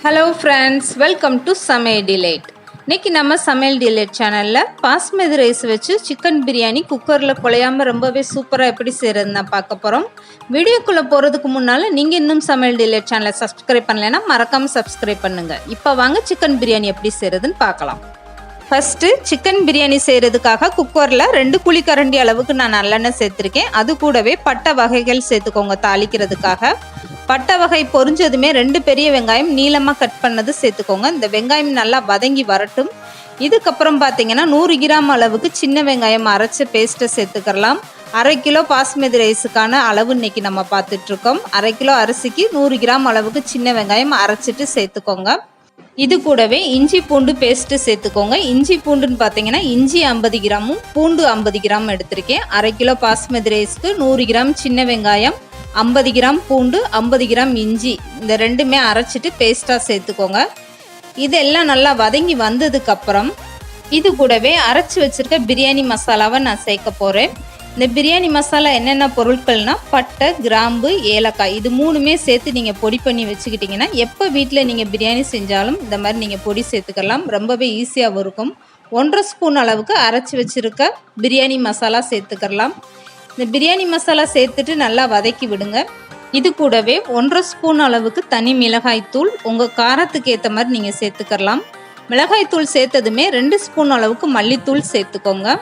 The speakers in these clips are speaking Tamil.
ஹலோ ஃப்ரெண்ட்ஸ், வெல்கம் டு சமையல் டிலைட். இன்றைக்கி நம்ம சமையல் டிலைட் சேனலில் பாஸ்மதி ரைஸ் வச்சு சிக்கன் பிரியாணி குக்கரில் குழையாமல் ரொம்பவே சூப்பராக எப்படி செய்கிறதுன்னு தான் பார்க்க போகிறோம். வீடியோக்குள்ளே போகிறதுக்கு முன்னால் நீங்கள் இன்னும் சமையல் டிலைட் சேனலை சப்ஸ்கிரைப் பண்ணலைன்னா மறக்காமல் சப்ஸ்கிரைப் பண்ணுங்கள். இப்போ வாங்க சிக்கன் பிரியாணி எப்படி செய்கிறதுன்னு பார்க்கலாம். ஃபஸ்ட்டு சிக்கன் பிரியாணி செய்கிறதுக்காக குக்கரில் 2 குழிக்கரண்டி அளவுக்கு நான் நல்லெண்ணெய் சேர்த்துருக்கேன். அது கூடவே பட்டை வகைகள் சேர்த்துக்கோங்க. தாளிக்கிறதுக்காக பட்டை வகை பொரிஞ்சதுமே 2 பெரிய வெங்காயம் நீளமாக கட் பண்ணது சேர்த்துக்கோங்க. இந்த வெங்காயம் நல்லா வதங்கி வரட்டும். இதுக்கப்புறம் பார்த்தீங்கன்னா 100 கிராம் அளவுக்கு சின்ன வெங்காயம் அரைச்ச பேஸ்ட்டை சேர்த்துக்கலாம். 1/2 கிலோ பாஸ்மதி ரைஸுக்கான அளவு இன்னைக்கு நம்ம பார்த்துட்ருக்கோம். 1/2 கிலோ அரிசிக்கு 100 கிராம் அளவுக்கு சின்ன வெங்காயம் அரைச்சிட்டு சேர்த்துக்கோங்க. இது கூடவே இஞ்சி பூண்டு பேஸ்ட்டு சேர்த்துக்கோங்க. இஞ்சி பூண்டுன்னு பார்த்தீங்கன்னா இஞ்சி 50 கிராமும் பூண்டு 50 கிராம் எடுத்திருக்கேன். 1/2 கிலோ பாஸ்மதி ரைஸ்க்கு 100 கிராம் சின்ன வெங்காயம், 50 கிராம் பூண்டு, 50 கிராம் இஞ்சி, இந்த ரெண்டுமே அரைச்சிட்டு பேஸ்ட்டாக சேர்த்துக்கோங்க. இதெல்லாம் நல்லா வதங்கி வந்ததுக்கப்புறம் இது கூடவே அரைச்சி வச்சுருக்க பிரியாணி மசாலாவை நான் சேர்க்க போகிறேன். இந்த பிரியாணி மசாலா என்னென்ன பொருட்கள்னால் பட்டை, கிராம்பு, ஏலக்காய், இது 3மே சேர்த்து நீங்கள் பொடி பண்ணி வச்சுக்கிட்டிங்கன்னா எப்போ வீட்டில் நீங்கள் பிரியாணி செஞ்சாலும் இந்த மாதிரி நீங்கள் பொடி சேர்த்துக்கலாம். ரொம்பவே ஈஸியாகவும் இருக்கும். 1/2 ஸ்பூன் அளவுக்கு அரைச்சி வச்சுருக்க பிரியாணி மசாலா சேர்த்துக்கலாம். இந்த பிரியாணி மசாலா சேர்த்துட்டு நல்லா வதக்கி விடுங்க. இது கூடவே 1/2 ஸ்பூன் அளவுக்கு தனி மிளகாய்த்தூள் உங்கள் காரத்துக்கு ஏற்ற மாதிரி நீங்கள் சேர்த்துக்கலாம். மிளகாய்த்தூள் சேர்த்ததுமே 2 ஸ்பூன் அளவுக்கு மல்லித்தூள் சேர்த்துக்கோங்க.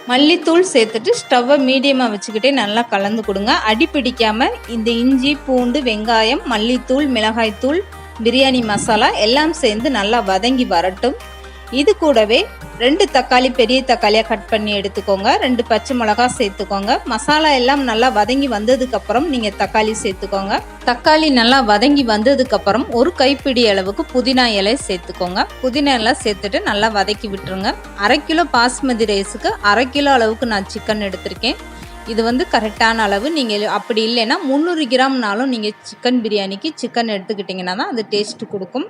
மல்லித்தூள் சேர்த்துட்டு ஸ்டவ்வை மீடியமாக வச்சுக்கிட்டே நல்லா கலந்து கொடுங்க. அடி பிடிக்காமல் இந்த இஞ்சி, பூண்டு, வெங்காயம், மல்லித்தூள், மிளகாய்த்தூள், பிரியாணி மசாலா எல்லாம் சேர்ந்து நல்லா வதங்கி வரட்டும். இது கூடவே 2 தக்காளி பெரிய தக்காளியாக கட் பண்ணி எடுத்துக்கோங்க. 2 பச்சை மிளகா சேர்த்துக்கோங்க. மசாலா எல்லாம் நல்லா வதங்கி வந்ததுக்கப்புறம் நீங்கள் தக்காளி சேர்த்துக்கோங்க. தக்காளி நல்லா வதங்கி வந்ததுக்கப்புறம் 1 கைப்பிடி அளவுக்கு புதினா இலை சேர்த்துக்கோங்க. புதினா இலை சேர்த்துட்டு நல்லா வதக்கி விட்டுருங்க. 1/2 கிலோ பாஸ்மதி ரைஸுக்கு 1/2 கிலோ அளவுக்கு நான் சிக்கன் எடுத்திருக்கேன். இது கரெக்டான அளவு. நீங்கள் அப்படி இல்லைன்னா 300 கிராம்னாலும் நீங்கள் சிக்கன் பிரியாணிக்கு சிக்கன் எடுத்துக்கிட்டிங்கன்னா தான் அது டேஸ்ட்டு கொடுக்கும்.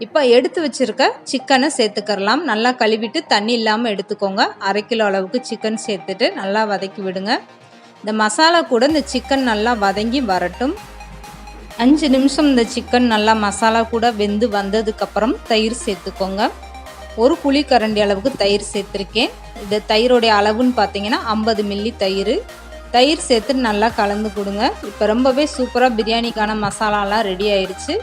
இப்போ எடுத்து வச்சுருக்க சிக்கனை சேர்த்துக்கலாம். நல்லா கழுவிட்டு தண்ணி இல்லாமல் எடுத்துக்கோங்க. 1/2 கிலோ அளவுக்கு சிக்கன் சேர்த்துட்டு நல்லா வதக்கி விடுங்க. இந்த மசாலா கூட இந்த சிக்கன் நல்லா வதங்கி வரட்டும். 5 நிமிஷம் இந்த சிக்கன் நல்லா மசாலா கூட வெந்து வந்ததுக்கப்புறம் தயிர் சேர்த்துக்கோங்க. 1 குழிக்கரண்டி அளவுக்கு தயிர் சேர்த்துருக்கேன். இது தயிரோடைய அளவுன்னு பார்த்தீங்கன்னா 50 மில்லி தயிர் சேர்த்து நல்லா கலந்து கொடுங்க. இப்போ ரொம்பவே சூப்பராக பிரியாணிக்கான மசாலாலாம் ரெடி ஆயிடுச்சு.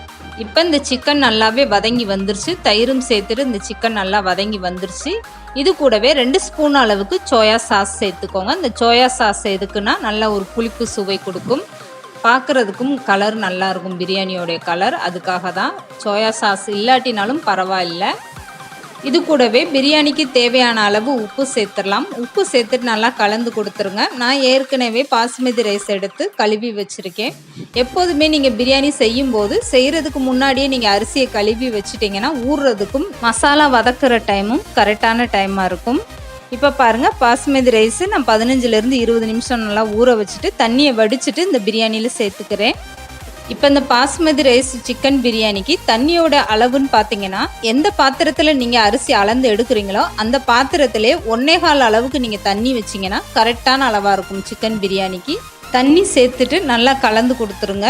இப்போ இந்த சிக்கன் நல்லாவே வதங்கி வந்துருச்சு. தயிரும் சேர்த்துட்டு இந்த சிக்கன் நல்லா வதங்கி வந்துருச்சு. இது கூடவே 2 ஸ்பூன் அளவுக்கு சோயா சாஸ் சேர்த்துக்கோங்க. இந்த சோயா சாஸ் எதுக்குன்னா நல்ல ஒரு புளிப்பு சுவை கொடுக்கும். பார்க்குறதுக்கும் கலர் நல்லாயிருக்கும், பிரியாணியோடைய கலர். அதுக்காக தான். சோயா சாஸ் இல்லாட்டினாலும் பரவாயில்லை. இது கூடவே பிரியாணிக்கு தேவையான அளவு உப்பு சேர்த்துடலாம். உப்பு சேர்த்துட்டு நல்லா கலந்து கொடுத்துருங்க. நான் ஏற்கனவே பாஸ்மதி ரைஸ் எடுத்து கழுவி வச்சுருக்கேன். எப்போதுமே நீங்கள் பிரியாணி செய்கிறதுக்கு முன்னாடியே நீங்கள் அரிசியை கழுவி வச்சுட்டிங்கன்னா ஊறுறதுக்கும் மசாலா வதக்குற டைமும் கரெக்டான டைமாக இருக்கும். இப்போ பாருங்கள், பாஸ்மதி ரைஸு நான் 15லேருந்து 20 நிமிஷம் நல்லா ஊற வச்சுட்டு தண்ணியை வடிச்சிட்டு இந்த பிரியாணியில் சேர்த்துக்கிறேன். இப்போ இந்த பாஸ்மதி ரைஸ் சிக்கன் பிரியாணிக்கு தண்ணியோட அளவுன்னு பார்த்தீங்கன்னா எந்த பாத்திரத்தில் நீங்கள் அரிசி அளந்து எடுக்கிறீங்களோ அந்த பாத்திரத்திலே 1/4 அளவுக்கு நீங்கள் தண்ணி வச்சிங்கன்னா கரெக்டான அளவாக இருக்கும். சிக்கன் பிரியாணிக்கு தண்ணி சேர்த்துட்டு நல்லா கலந்து கொடுத்துருங்க.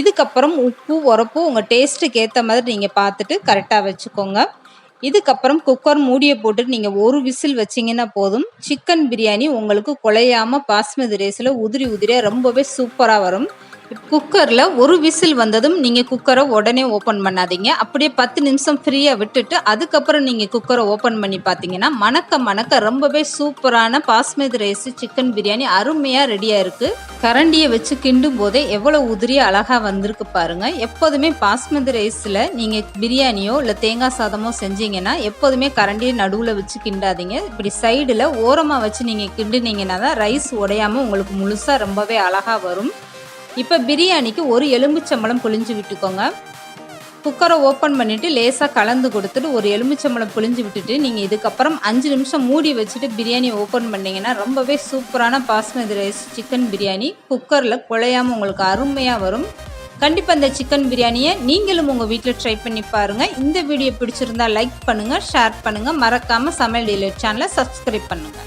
இதுக்கப்புறம் உப்பு, உரப்பு உங்கள் டேஸ்ட்டுக்கு ஏற்ற மாதிரி நீங்கள் பார்த்துட்டு கரெக்டாக வச்சுக்கோங்க. இதுக்கப்புறம் குக்கர் மூடியை போட்டுட்டு நீங்கள் 1 விசில் வச்சிங்கன்னா போதும். சிக்கன் பிரியாணி உங்களுக்கு குழையாமல் பாஸ்மதி ரைஸில் உதிரி உதிரியாக ரொம்பவே சூப்பராக வரும். குக்கரில் 1 விசில் வந்ததும் நீங்கள் குக்கரை உடனே ஓப்பன் பண்ணாதீங்க. அப்படியே 10 நிமிஷம் ஃப்ரீயாக விட்டுட்டு அதுக்கப்புறம் நீங்கள் குக்கரை ஓப்பன் பண்ணி பார்த்தீங்கன்னா மணக்க ரொம்பவே சூப்பரான பாஸ்மதி ரைஸ் சிக்கன் பிரியாணி அருமையாக ரெடியாக இருக்குது. கரண்டியை வச்சு கிண்டும் போதே எவ்வளோ உதிரியாக அழகாக வந்திருக்கு பாருங்கள். எப்போதுமே பாஸ்மதி ரைஸில் நீங்கள் பிரியாணியோ இல்லை தேங்காய் சாதமோ செஞ்சீங்கன்னா எப்போதுமே கரண்டியை நடுவில் வச்சு கிண்டாதீங்க. இப்படி சைடில் ஓரமாக வச்சு நீங்கள் கிண்டுனீங்கன்னா தான் ரைஸ் உடையாமல் உங்களுக்கு முழுசாக ரொம்பவே அழகாக வரும். இப்போ பிரியாணிக்கு 1 எலுமிச்சம்பழம் புழிஞ்சு விட்டுக்கோங்க. குக்கரை ஓப்பன் பண்ணிவிட்டு லேசாக கலந்து கொடுத்துட்டு 1 எலுமிச்சம்பழம் புழிஞ்சு விட்டுட்டு நீங்கள் இதுக்கப்புறம் 5 நிமிஷம் மூடி வச்சுட்டு பிரியாணி ஓப்பன் பண்ணிங்கன்னா ரொம்பவே சூப்பரான பாஸ்மதி ரைஸ் சிக்கன் பிரியாணி குக்கரில் குழையாமல் உங்களுக்கு அருமையாக வரும். கண்டிப்பாக இந்த சிக்கன் பிரியாணியை நீங்களும் உங்கள் வீட்டில் ட்ரை பண்ணி பாருங்கள். இந்த வீடியோ பிடிச்சிருந்தா லைக் பண்ணுங்கள், ஷேர் பண்ணுங்கள். மறக்காமல் சமையல் டிலைட் சேனலை சப்ஸ்கிரைப் பண்ணுங்கள்.